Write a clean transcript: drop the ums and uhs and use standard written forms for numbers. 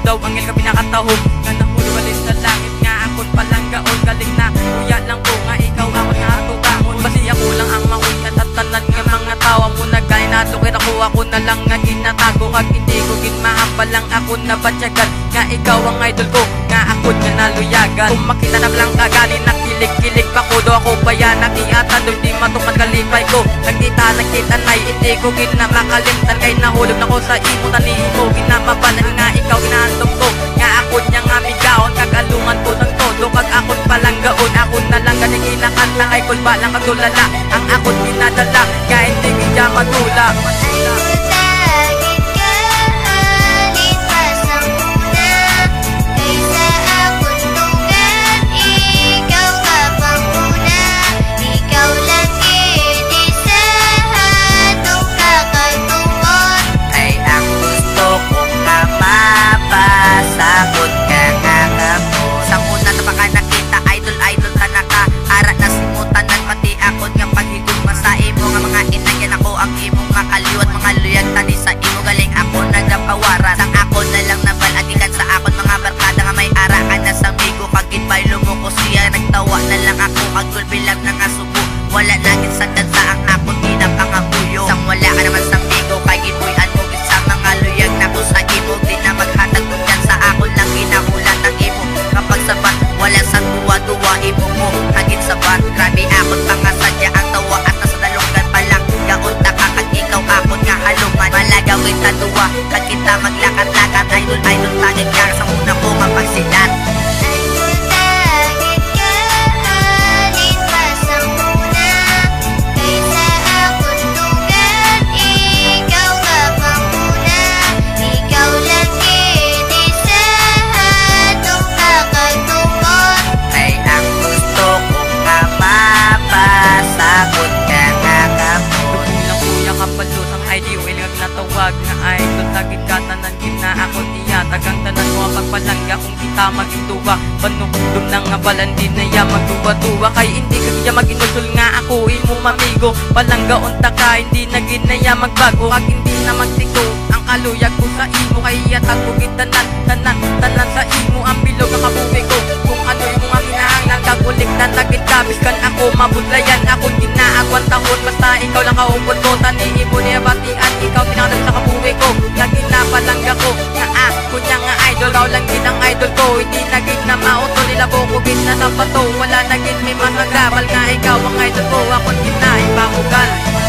daw angel ka pinakatahog nga nahulwalis sa langit nga akon palanggaon. Galing na kuya lang ko nga ikaw ako nga tugangon. Basi ako lang ang mauyan at tanan nga mga tawa mo nagay natukit ako na lang nga ginatago. Kag hindi ko ginmaapa lang ako na batyagan nga ikaw ang idol ko nga akon nga naluyagan. Kung makita na lang kagani nakilig-kilig pa ko do ako bayan nakiatan do di matukan kalipay ko. Nagkita nay hindi ko ginamakalimtan kay nahulog na ko sa imo tani mo ginamabalan nga ikaw ginahandom ko nga akon nya nga migaon kagalungan ko ng todo kag akon palanggaon. Akon na lang ganing kinakanta kay kun balang kagulala ang akon ginadala nga hindi gidya matula. Wala naging sagdan sa ang akon ginapangabuyo. Sang wala ka naman sang bigo kay gibuyan mo sa mga luyag na ko sa imo. Di na maghatag mo yan sa akon lang ginahulat ang imo. Kapag sabat wala sang duwa-duwa imo mo hagit sabat. Grabe akon pangasadya ang tawa at nasa dalungan pa lang. Gaon ta ka kag ikaw akon nga halungan. Malagawin ta duwa kag kita maglakad-lakad. Idol tanging kar sa una ko nga pagsilat. Natawag nga idol tagit ka tanan gina akon iya tagang tanan mo pagpalangga kung kita maginduwa panukdum na nga balandi na ya magduwa-duwa kay hindi ka kaya maginusul nga ako imo mamigo palangga unta ka hindi na ginaya magbago kag hindi na magtiko ang kaluyag ko sa imo kay yatag ko tanan sa imo ang bilog nga kabuhi ko kung ano yung mga kinahanglan kagulik na tagit kabis kan ako mabudlayan akon ginaagwan tahon basta ikaw lang kaupod ko tani imo niya batian ikaw pinakadali sa kabuhi ko lagi na palangga ko nga ako niya nga idol raw lang din ang idol ko hindi naging na mauto nila bukugin na sa bato wala naging may mga gabal nga ikaw ang idol ko ako din na ipamugal.